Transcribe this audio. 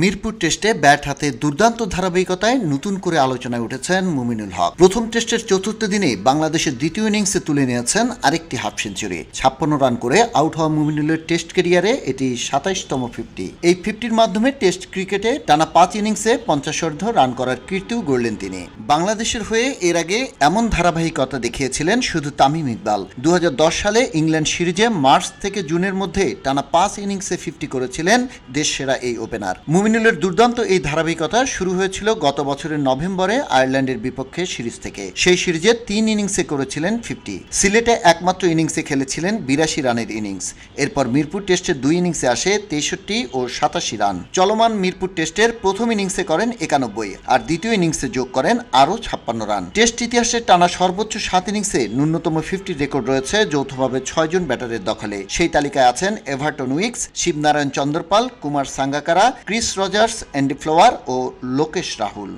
মিরপুর টেস্টে ব্যাট হাতে দুর্দান্ত ধারাবাহিকতায় নতুন করে আলোচনায় উঠেছেন মুমিনুল হক। প্রথম টেস্টের চতুর্থ দিনে বাংলাদেশের দ্বিতীয় ইনিংসে তুলে নিয়েছেন আরেকটি হাফ সেঞ্চুরি। 56 রান করে আউট হওয়া মুমিনুলের টেস্ট ক্যারিয়ারে এটি 27তম 50। এই 50-র মাধ্যমে টেস্ট ক্রিকেটে টানা 5 ইনিংসে 50 রান করার কীর্তিও গড়লেন তিনি। বাংলাদেশের হয়ে এর আগে এমন ধারাবাহিকতা দেখিয়েছিলেন শুধু তামিম ইকবাল। 2010 সালে ইংল্যান্ড সিরিজে মার্চ থেকে জুনের মধ্যে টানা 5 ইনিংসে 50 করেছিলেন দেশসেরা এই ওপেনার। মুমিনুলের দুর্দান্ত এই ধারাবাহিকতা শুরু হয়েছিল গত বছরের নভেম্বরে আয়ারল্যান্ডের বিপক্ষে সিরিজ থেকে। সেই সিরিজে 3 ইনিংসে করেছিলেন 50। সিলেটে একমাত্র ইনিংসে খেলেছিলেন 82 রানের ইনিংস। এরপর মিরপুর টেস্টের 2 ইনিংসে আসে 63 ও 87 রান। চলমান মিরপুর টেস্টের প্রথম ইনিংসে করেন 91 আর দ্বিতীয় ইনিংসে যোগ করেন আরও 56 রান। টেস্ট ইতিহাসে টানা সর্বোচ্চ 7 ইনিংসে ন্যূনতম 50 রেকর্ড রয়েছে যৌথভাবে 6 জন ব্যাটারের দখলে। সেই তালিকায় আছেন Everton Weekes, Shivnarine Chanderpaul, Kumar Sangakkara, Chris Rogers, Andy Flower ও লোকেশ রাহুল।